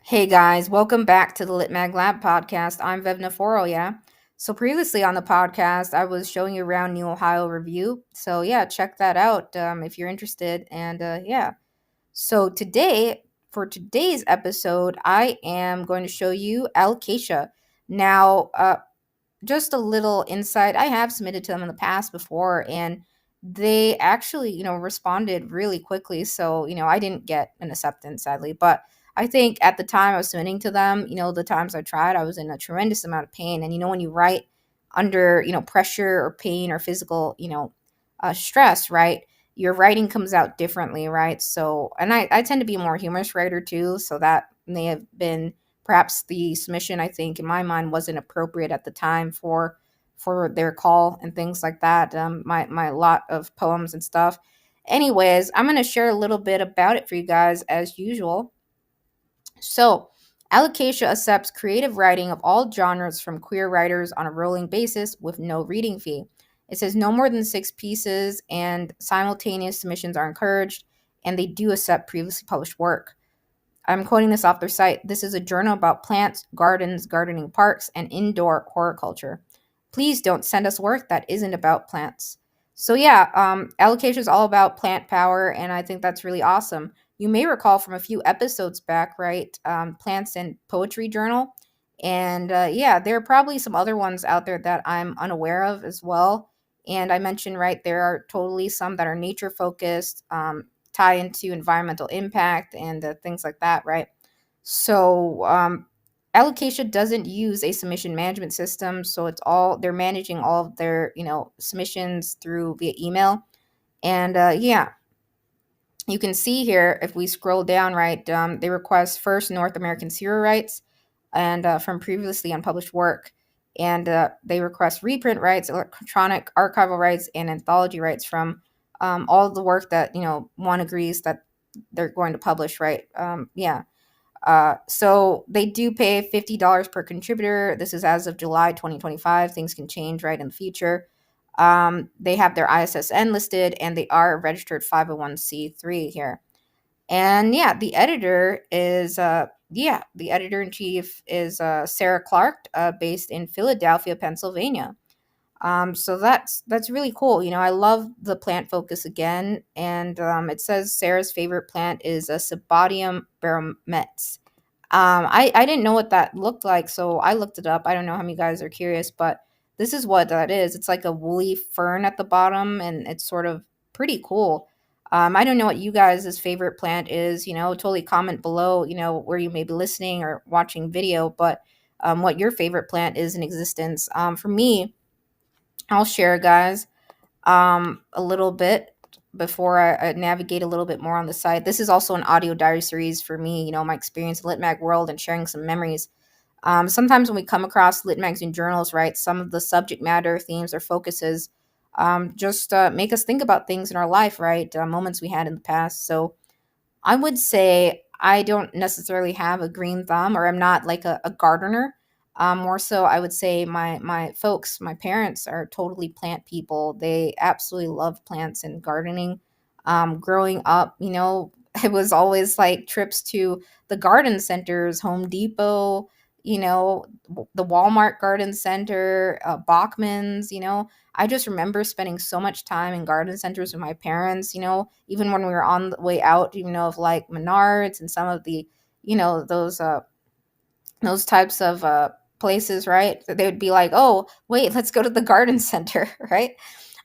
Hey guys, welcome back to the Lit Mag Lab podcast. I'm Vevna Forrow, yeah. So previously on the podcast, I was showing you around New Ohio Review. So yeah, check that out if you're interested. And yeah, so today, for today's episode, I am going to show you Alocasia. Now, just a little insight. I have submitted to them in the past before, and they actually, responded really quickly. So, I didn't get an acceptance, sadly. But I think at the time I was submitting to them, the times I tried, I was in a tremendous amount of pain. And, when you write under, pressure or pain or physical, stress, right? Your writing comes out differently, right? So, and I tend to be a more humorous writer too. So that may have been perhaps the submission, I think in my mind, wasn't appropriate at the time for their call and things like that. My lot of poems and stuff. Anyways, I'm going to share a little bit about it for you guys as usual. So Alocasia accepts creative writing of all genres from queer writers on a rolling basis with no reading fee. It says no more than 6 pieces, and simultaneous submissions are encouraged, and they do accept previously published work. I'm quoting this off their site. This is a journal about plants, gardens, gardening parks, and indoor horticulture. Please don't send us work that isn't about plants. So yeah, Alocasia is all about plant power, and I think that's really awesome. You may recall from a few episodes back, right? Plants and Poetry Journal. And yeah, there are probably some other ones out there that I'm unaware of as well. And I mentioned, right, there are totally some that are nature focused, tie into environmental impact and things like that, right? So, Alocasia doesn't use a submission management system, so they're managing all of their submissions through via email. And yeah, you can see here if we scroll down, right, they request first North American serial rights and from previously unpublished work. And they request reprint rights, electronic archival rights, and anthology rights from all of the work that one agrees that they're going to publish, right? Yeah. So they do pay $50 per contributor. This is as of July 2025. Things can change right in the future. They have their ISSN listed, and they are a registered 501c3 here. And yeah, the editor in chief is Sarah Clark, based in Philadelphia, Pennsylvania. So that's really cool. I love the plant focus again, and it says Sarah's favorite plant is a Cibodium barometz. I didn't know what that looked like, so I looked it up. I don't know how many guys are curious, but this is what that is. It's like a woolly fern at the bottom, and it's sort of pretty cool. I don't know what you guys' favorite plant is. Totally comment below. Where you may be listening or watching video, but what your favorite plant is in existence. For me, I'll share, guys, a little bit before I navigate a little bit more on the site. This is also an audio diary series for me, my experience in Litmag world and sharing some memories. Sometimes when we come across lit magazine journals, right, some of the subject matter, themes, or focuses just make us think about things in our life, right, moments we had in the past. So I would say I don't necessarily have a green thumb, or I'm not like a gardener. More so, I would say my folks, my parents are totally plant people. They absolutely love plants and gardening. Growing up, it was always like trips to the garden centers, Home Depot, the Walmart Garden Center, Bachman's. I just remember spending so much time in garden centers with my parents, even when we were on the way out, of like Menards and some of the, those types of places, right? They would be like, oh, wait, let's go to the garden center, right?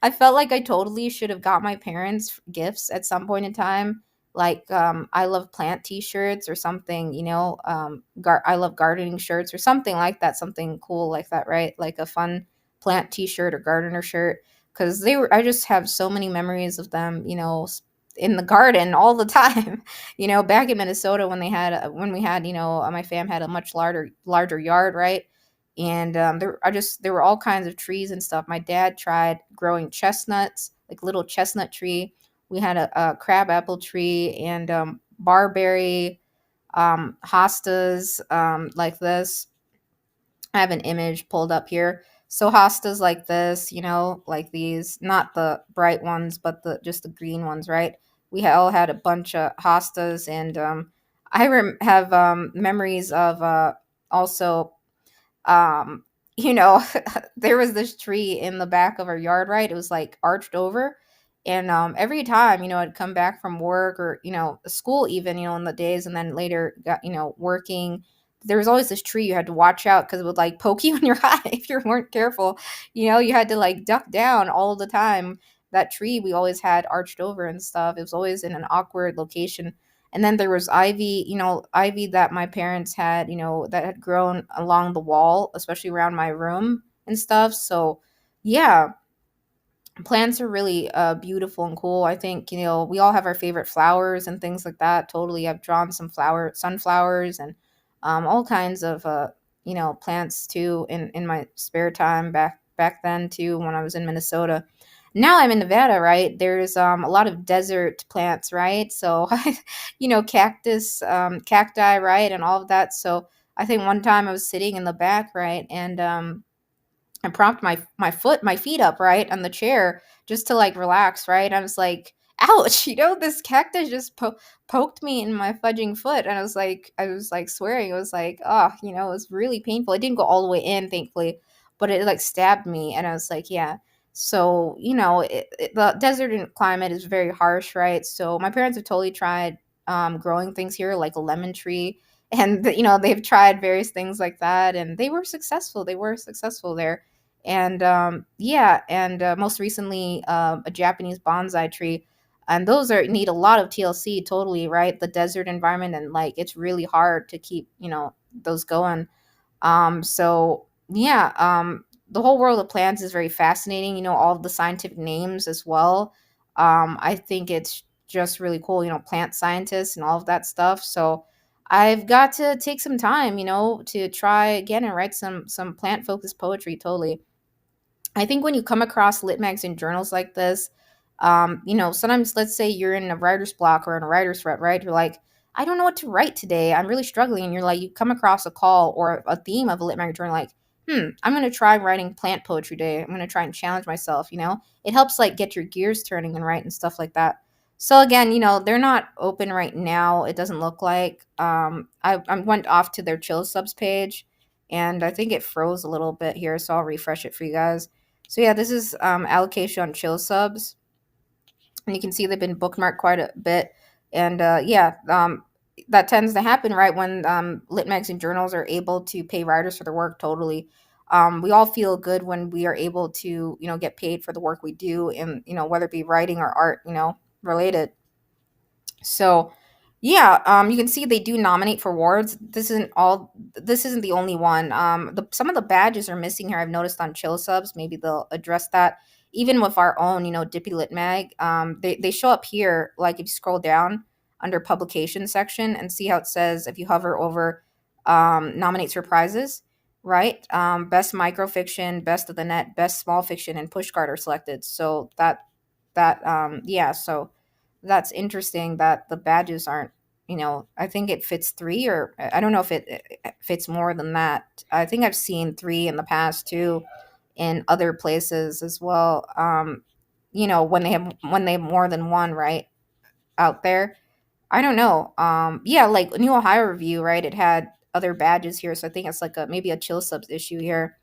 I felt like I totally should have got my parents gifts at some point in time. Like, I love plant t-shirts or something, I love gardening shirts or something like that, something cool like that, right? Like a fun plant t-shirt or gardener shirt. Because I just have so many memories of them, in the garden all the time. Back in Minnesota when we had, my fam had a much larger yard, right? And there were all kinds of trees and stuff. My dad tried growing chestnuts, like little chestnut tree. We had a crab apple tree and barberry, hostas, like this. I have an image pulled up here. So hostas like this, like these, not the bright ones, but the just the green ones, right? We all had a bunch of hostas, and have memories of also um you know there was this tree in the back of our yard, right? It was like arched over, and every time, I'd come back from work or school, even in the days, and then later got working, there was always this tree you had to watch out because it would like poke you in your eye if you weren't careful. You had to like duck down all the time. That tree we always had arched over and stuff. It was always in an awkward location. And then there was ivy, ivy that my parents had, that had grown along the wall, especially around my room and stuff. So, yeah, plants are really beautiful and cool. I think, we all have our favorite flowers and things like that. Totally. I've drawn some sunflowers, and all kinds of, plants too in my spare time back then too, when I was in Minnesota. Now I'm in Nevada, right? There's a lot of desert plants, right? So, cactus, cacti, right? And all of that. So I think one time I was sitting in the back, right? And I propped my feet up, right, on the chair just to like relax, right? I was like, ouch, this cactus just poked me in my fudging foot. And I was like swearing. It was like, oh, it was really painful. It didn't go all the way in, thankfully, but it like stabbed me. And I was like, yeah. So, the desert climate is very harsh, right? So my parents have totally tried growing things here, like a lemon tree. And, they've tried various things like that, and they were successful. They were successful there. And yeah, and most recently, a Japanese bonsai tree, and those are need a lot of TLC, totally, right? The desert environment, and like it's really hard to keep those going. So yeah, the whole world of plants is very fascinating. All of the scientific names as well. I think it's just really cool. Plant scientists and all of that stuff. So I've got to take some time, to try again and write some plant focused poetry. Totally. I think when you come across lit magazine journals like this, sometimes let's say you're in a writer's block or in a writer's rut, right? You're like, I don't know what to write today. I'm really struggling. And you're like, you come across a call or a theme of a lit magazine journal, like, I'm going to try writing plant poetry today. I'm going to try and challenge myself, It helps like get your gears turning and write and stuff like that. So again, they're not open right now. It doesn't look like. I went off to their chill subs page, and I think it froze a little bit here, so I'll refresh it for you guys. So yeah, this is allocation on chill subs, and you can see they've been bookmarked quite a bit. And yeah, that tends to happen right when lit magazine journals are able to pay writers for their work. Totally, we all feel good when we are able to get paid for the work we do, and whether it be writing or art, related. So, yeah, you can see they do nominate for awards. This isn't all. This isn't the only one. Some of the badges are missing here. I've noticed on Chill Subs. Maybe they'll address that. Even with our own, Dippy Lit Mag, they show up here. Like if you scroll down under publication section and see how it says, if you hover over nominates for prizes, right? Best microfiction, best of the net, best small fiction, and pushcart are selected. So yeah. So that's interesting that the badges aren't, I think it fits three, or I don't know if it fits more than that. I think I've seen three in the past too, in other places as well. When they have more than one, right, out there. I don't know. Yeah, like New Ohio Review, right? It had other badges here, so I think it's like maybe a chill subs issue here.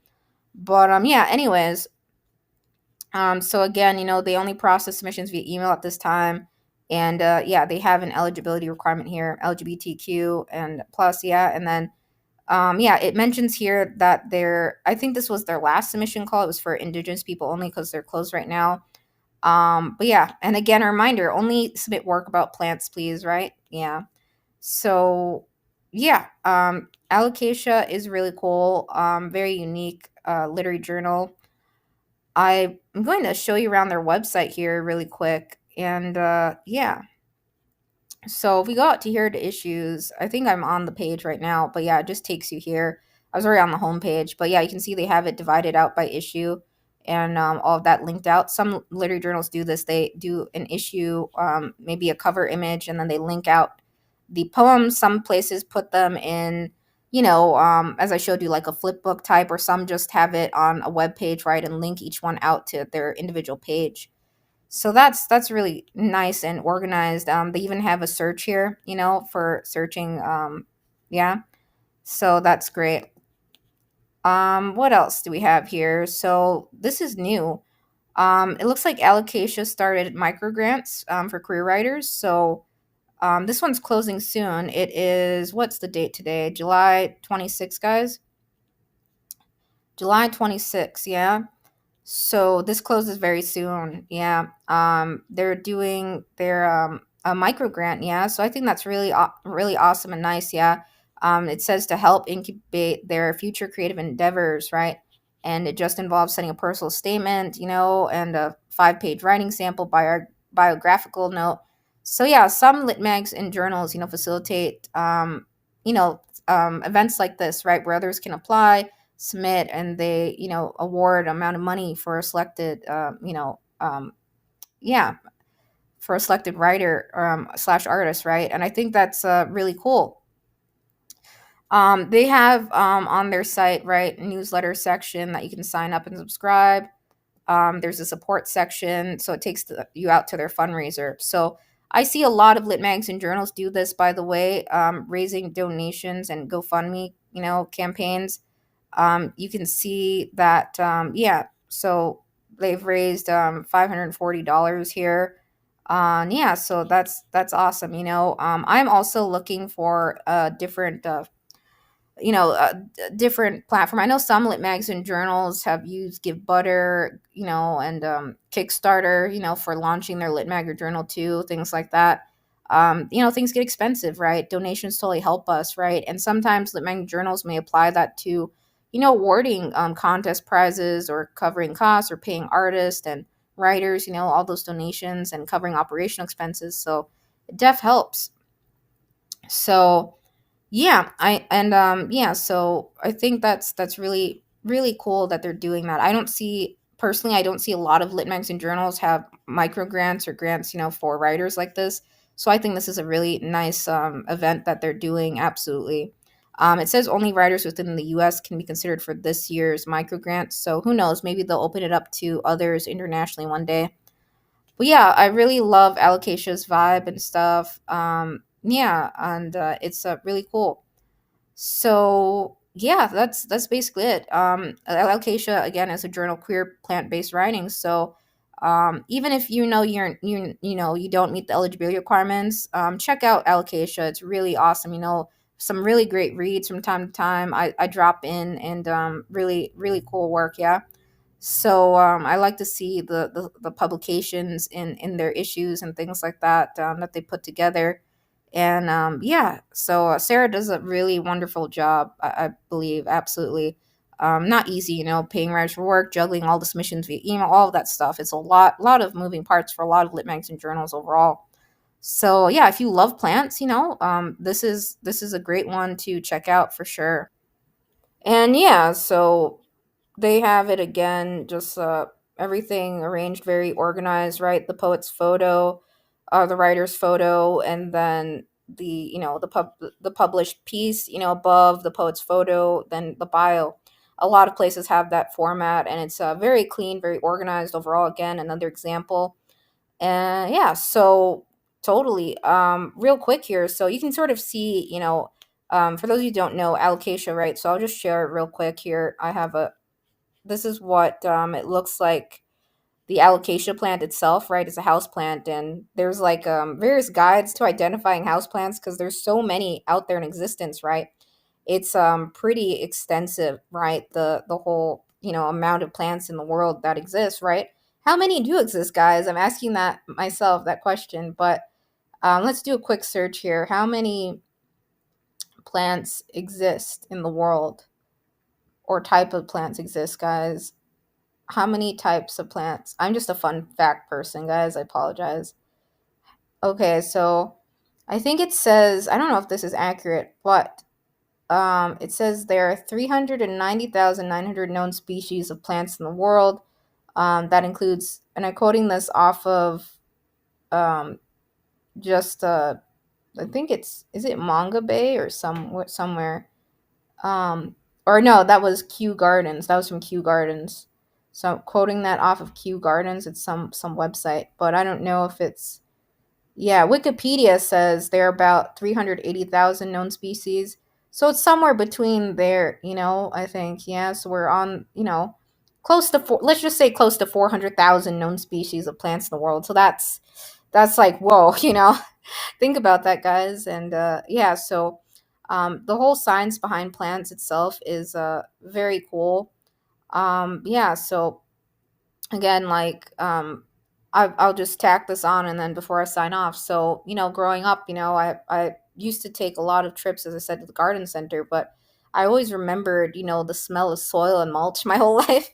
But yeah, anyways, so again, they only process submissions via email at this time. And yeah, they have an eligibility requirement here, LGBTQ and plus, yeah. And then yeah, it mentions here that I think this was their last submission call. It was for Indigenous people only because they're closed right now. But yeah, and again, a reminder, only submit work about plants, please, right? Yeah. So yeah, Alocasia is really cool, very unique literary journal. I'm going to show you around their website here really quick. And yeah, so if we go out to here to issues, I think I'm on the page right now, but yeah, it just takes you here. I was already on the home page, but yeah, you can see they have it divided out by issue, and all of that linked out. Some literary journals do this. They do an issue, maybe a cover image, and then they link out the poems. Some places put them in, as I showed you, like a flip book type, or some just have it on a web page, right, and link each one out to their individual page. So that's really nice and organized. They even have a search here, for searching. Yeah, so that's great. What else do we have here? So this is new. It looks like Alocasia started micro grants for career writers. So this one's closing soon. It is, what's the date today? July 26th, guys. July 26th, yeah. So this closes very soon. Yeah. They're doing their a micro grant. Yeah. So I think that's really awesome and nice. Yeah. It says to help incubate their future creative endeavors, right? And it just involves sending a personal statement, and a 5-page writing sample, biographical note. So yeah, some lit mags and journals, facilitate, you know, events like this, right, where others can apply, submit, and they award amount of money for a selected yeah, for a selected writer slash artist, right? And I think that's really cool. They have on their site, right, newsletter section that you can sign up and subscribe. There's a support section, so it takes you out to their fundraiser. So I see a lot of lit mags and journals do this, by the way, raising donations and GoFundMe, campaigns. You can see that, yeah, so they've raised $540 here. Yeah, so that's awesome. I'm also looking for different different platform. I know some lit mags and journals have used Give Butter, and Kickstarter, for launching their lit mag or journal too, things like that. Things get expensive, right? Donations totally help us, right? And sometimes lit mag journals may apply that to, awarding contest prizes or covering costs or paying artists and writers, all those donations and covering operational expenses. So it def helps. So yeah, so I think that's really cool that they're doing that. I don't see a lot of lit mags and journals have micro grants or grants, for writers like this. So I think this is a really nice event that they're doing. Absolutely. It says only writers within the U.S. can be considered for this year's micro grants. So who knows? Maybe they'll open it up to others internationally one day. But yeah, I really love Alocasia's vibe and stuff. Yeah, and it's really cool. So yeah, that's basically it. Alocasia again is a journal queer plant based writing. So even if you don't meet the eligibility requirements, check out Alocasia. It's really awesome. Some really great reads from time to time. I drop in and really cool work. Yeah. So I like to see the publications in their issues and things like that that they put together. And yeah, so Sarah does a really wonderful job, I believe, absolutely. Not easy, paying writers for work, juggling all the submissions via email, all of that stuff. It's a lot of moving parts for a lot of lit mags and journals overall. So yeah, if you love plants, this is a great one to check out for sure. And yeah, so they have it again, just everything arranged very organized, right? The poet's photo, the writer's photo, and then the published piece, above the poet's photo, then the bio. A lot of places have that format, and it's very clean, very organized overall. Again, another example. And yeah, so totally. Real quick here, so you can sort of see, for those of you who don't know alocasia, right? So I'll just share it real quick here. This is what it looks like. The alocasia plant itself, right, is a house plant, and there's like various guides to identifying house plants because there's so many out there in existence, right? It's pretty extensive, right? The whole amount of plants in the world that exist, right? How many do exist, guys? I'm asking that myself, that question. But let's do a quick search here. How many plants exist in the world, or type of plants exist, guys? How many types of plants? I'm just a fun fact person, guys. I apologize. Okay, so I think it says, I don't know if this is accurate, but it says there are 390,900 known species of plants in the world. That includes, and I'm quoting this off of um, just, I think is it Manga Bay or somewhere? Um, or no, that was Kew Gardens. That was from Kew Gardens. So quoting that off of Kew Gardens, it's some website, but I don't know if it's, yeah, Wikipedia says there are about 380,000 known species. So it's somewhere between there, I think. Yeah, so we're on, close to let's just say close to 400,000 known species of plants in the world. So that's like, whoa, think about that, guys. And yeah, so the whole science behind plants itself is very cool. Yeah, so again, like, I'll just tack this on and then before I sign off. So, growing up, I used to take a lot of trips, as I said, to the garden center, but I always remembered, the smell of soil and mulch my whole life,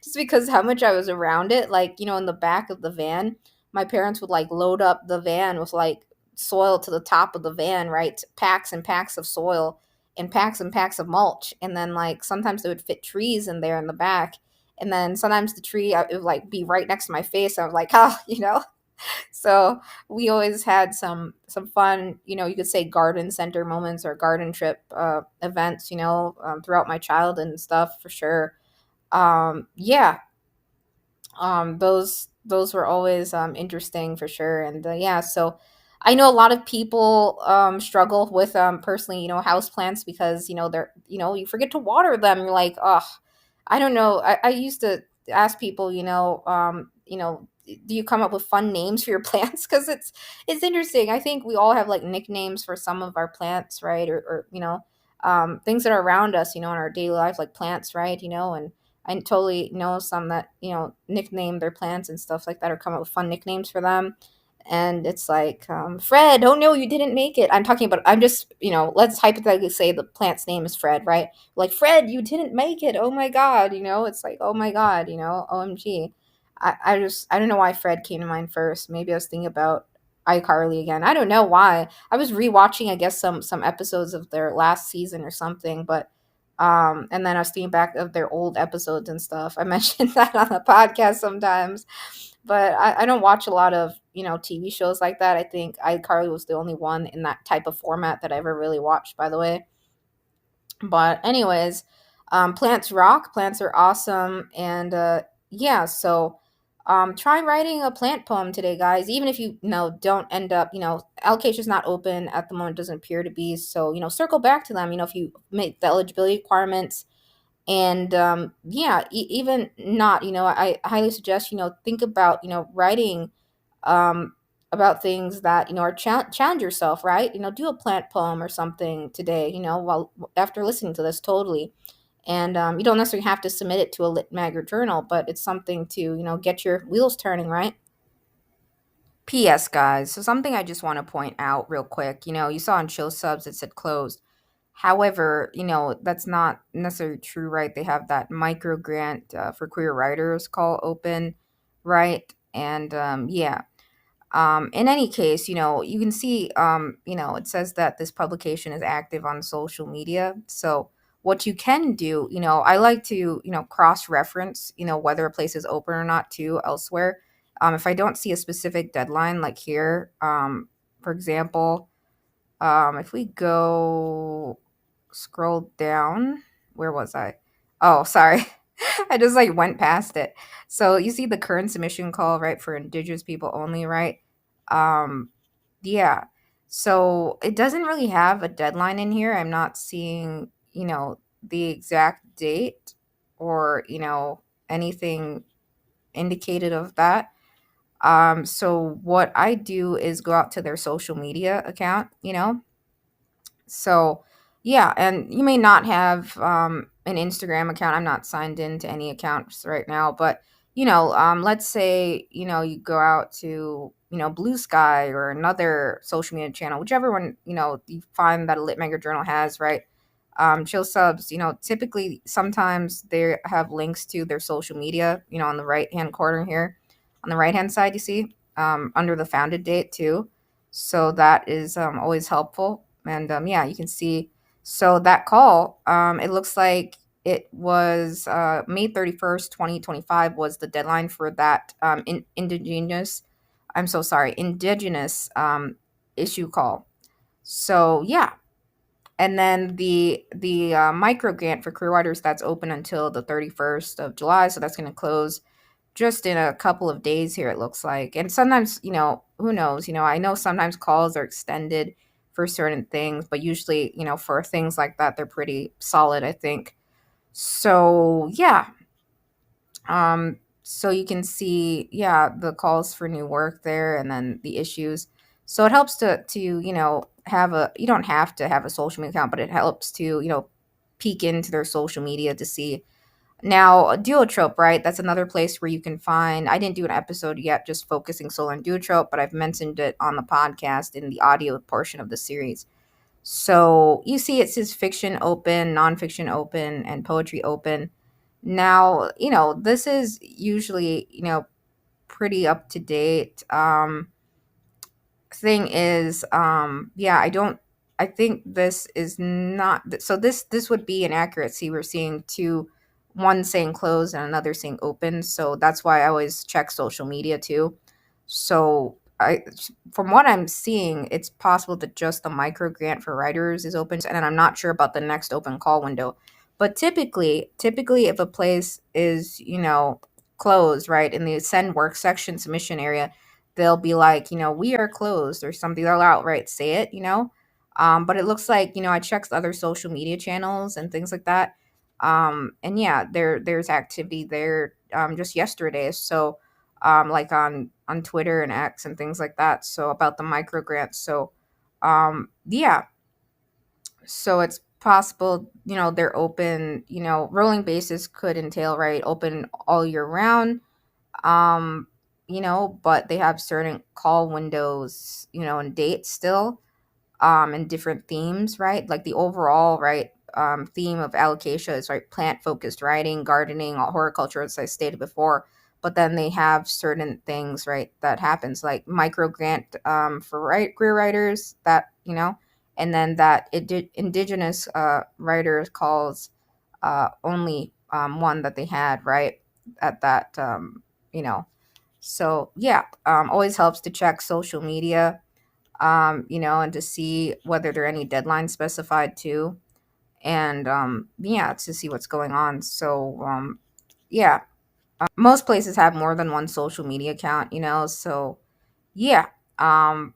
just because how much I was around it. Like, in the back of the van, my parents would like load up the van with like soil to the top of the van, right? Packs and packs of soil and packs of mulch. And then like sometimes they would fit trees in there in the back, and then sometimes the tree, it would like be right next to my face. I was like, oh, So we always had some fun, you could say garden center moments or garden trip events, throughout my childhood and stuff for sure. Yeah, those were always interesting for sure. And yeah, so I know a lot of people struggle with personally, house plants because they're, you forget to water them. You're like, oh, I don't know. I used to ask people, do you come up with fun names for your plants? Because it's interesting. I think we all have like nicknames for some of our plants, right? Or things that are around us, in our daily life, like plants, right? And I totally know some that nickname their plants and stuff like that, or come up with fun nicknames for them. And it's like, Fred, oh no, you didn't make it. I'm just, let's hypothetically say the plant's name is Fred, right? Like, Fred, you didn't make it. Oh my God. It's like, oh my God, OMG. I don't know why Fred came to mind first. Maybe I was thinking about iCarly again. I don't know why. I was rewatching, I guess, some episodes of their last season or something, but and then I was thinking back of their old episodes and stuff. I mentioned that on the podcast sometimes, but I don't watch a lot of TV shows like that. I think iCarly was the only one in that type of format that I ever really watched, by the way. But anyways, plants rock. Plants are awesome, and yeah. So try writing a plant poem today, guys. Even if you don't end up, allocation is not open at the moment. Doesn't appear to be. So circle back to them. If you make the eligibility requirements, and yeah, even not, I highly suggest think about writing um, about things that are challenge yourself, right? Do a plant poem or something today, while after listening to this, totally. And you don't necessarily have to submit it to a lit mag or journal, but it's something to get your wheels turning, right? P.S. guys, so something I just want to point out real quick. You saw on Chill Subs it said closed. However, that's not necessarily true, right? They have that micro grant for queer writers call open, right? And yeah, in any case, you can see, it says that this publication is active on social media. So what you can do, I like to, cross reference, whether a place is open or not too elsewhere. If I don't see a specific deadline, like here, for example, if we go scroll down, where was I? Oh, sorry. I just like went past it. So you see the current submission call, right, for Indigenous people only, right? Um, yeah. So it doesn't really have a deadline in here. I'm not seeing, the exact date or, anything indicated of that. So what I do is go out to their social media account, so, yeah, and you may not have an Instagram account. I'm not signed into any accounts right now, but let's say you go out to Blue Sky or another social media channel, whichever one you find that a Lit Mega Journal has, right? Chill Subs, typically sometimes they have links to their social media, on the right hand corner here, on the right hand side, you see, under the founded date too. So that is always helpful. And yeah, you can see. So that call, it looks like it was May 31st, 2025 was the deadline for that I'm so sorry, indigenous issue call. So yeah, And then the micro grant for career writers, that's open until the 31st of July, so that's going to close just in a couple of days here, it looks like. And sometimes, who knows, I know sometimes calls are extended for certain things, but usually, for things like that, they're pretty solid, I think. So yeah, so you can see, yeah, the calls for new work there, and then the issues. So it helps to have a, you don't have to have a social media account, but it helps to peek into their social media to see. Now, Duotrope, right? That's another place where you can find. I didn't do an episode yet, just focusing solely on Duotrope, but I've mentioned it on the podcast in the audio portion of the series. So you see, it says fiction open, nonfiction open, and poetry open. Now, this is usually, pretty up to date. Thing is, yeah, I think this is not, so this would be inaccuracy. We're seeing two, one saying closed and another saying open, so that's why I always check social media too. So from what I'm seeing, it's possible that just the micro grant for writers is open, and then I'm not sure about the next open call window. But typically if a place is, closed, right, in the send work section submission area, they'll be like, we are closed or something. They'll outright say it, But it looks like, I checked other social media channels and things like that. And yeah, there's activity there just yesterday. So like on Twitter and X and things like that. So about the micro grants. So yeah, so it's possible, they're open, rolling basis could entail, right, open all year round, um but they have certain call windows, and dates still, and different themes, right? Like the overall, right, theme of Alocasia is, right, plant focused writing, gardening, horticulture, as I stated before. But then they have certain things, right, that happens, like micro grant for career writers, that, and then that indigenous writers calls, only one that they had, right, at that, you know so yeah, always helps to check social media, and to see whether there are any deadlines specified too, and yeah, to see what's going on. So yeah, most places have more than one social media account, so yeah, um,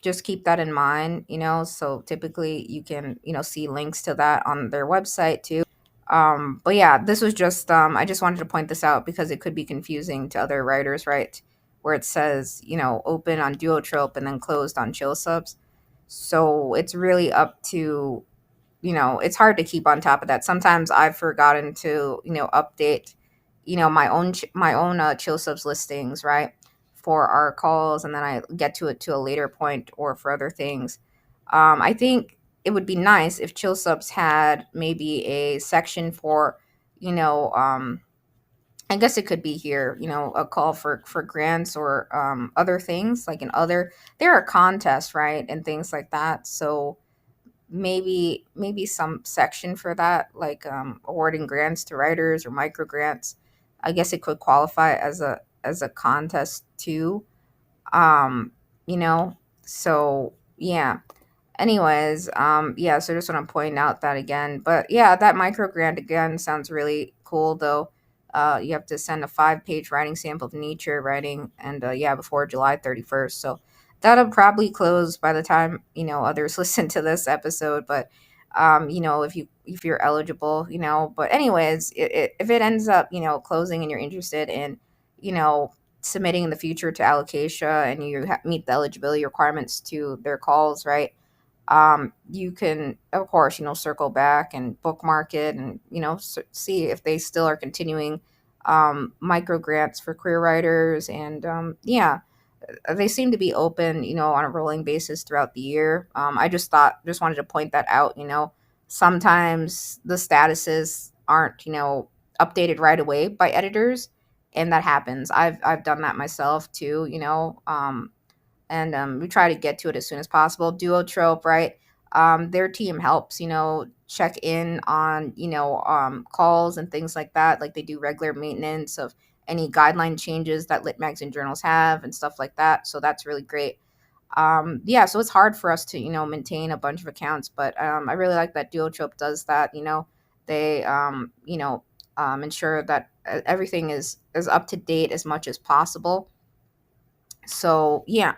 just keep that in mind, so typically you can, see links to that on their website too. But yeah, this was just, I just wanted to point this out because it could be confusing to other writers, right? Where it says, open on Duotrope and then closed on Chill Subs. So it's really up to, it's hard to keep on top of that. Sometimes I've forgotten to, update, my own Chill Subs listings, right, for our calls, and then I get to it to a later point or for other things. I think it would be nice if Chill Subs had maybe a section for, you know, um, I guess it could be here, a call for grants or other things, like in other, there are contests, right, and things like that. So maybe some section for that, like awarding grants to writers or micro grants. I guess it could qualify as a contest too. Um, you know, so yeah. Anyways, yeah, so just want to point out that again. But yeah, that micro grant again sounds really cool though. You have to send a 5-page writing sample of nature writing, and yeah, before July 31st. So that'll probably close by the time, others listen to this episode. But if you're eligible, But anyways, if it ends up, closing and you're interested in, you know, submitting in the future to Alocasia and you meet the eligibility requirements to their calls, right? You can, of course, circle back and bookmark it and, see if they still are continuing micro grants for career writers. And yeah, they seem to be open, on a rolling basis throughout the year. I just wanted to point that out. Sometimes the statuses aren't, updated right away by editors, and that happens. I've done that myself too, and we try to get to it as soon as possible. Duotrope, right? Their team helps, check in on, calls and things like that. Like they do regular maintenance of any guideline changes that lit magazine journals have and stuff like that. So that's really great. Yeah, so it's hard for us to, maintain a bunch of accounts, but I really like that Duotrope does that. They ensure that everything is up to date as much as possible. So yeah.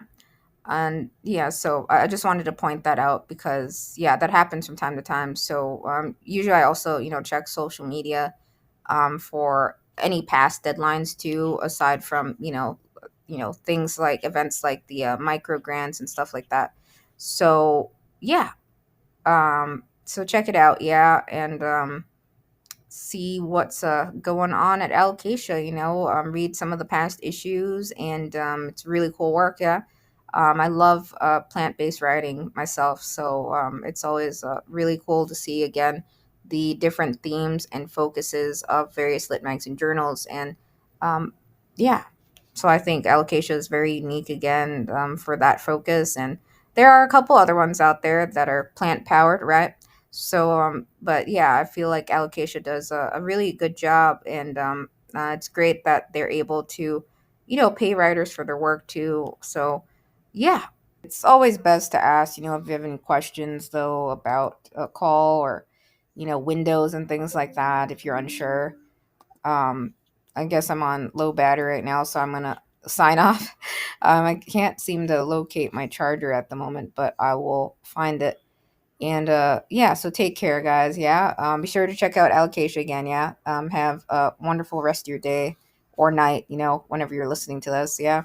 And yeah, so I just wanted to point that out because yeah, that happens from time to time. So usually I also, check social media for any past deadlines too, aside from, things like events like the micro grants and stuff like that. So yeah, so check it out, yeah, and see what's going on at Alocasia. Read some of the past issues, and it's really cool work. Yeah, I love plant-based writing myself, so it's always really cool to see again the different themes and focuses of various lit magazine journals, and um, yeah, so I think Alocasia is very unique again for that focus, and there are a couple other ones out there that are plant powered, right? So, but yeah, I feel like Alocasia does a really good job, and it's great that they're able to, pay writers for their work too. So, yeah, it's always best to ask, if you have any questions though about a call or, windows and things like that. If you're unsure, um, I guess I'm on low battery right now, so I'm gonna sign off. I can't seem to locate my charger at the moment, but I will find it. And yeah, so take care, guys. Yeah. Be sure to check out Alocasia again. Yeah. Have a wonderful rest of your day or night, whenever you're listening to this. Yeah.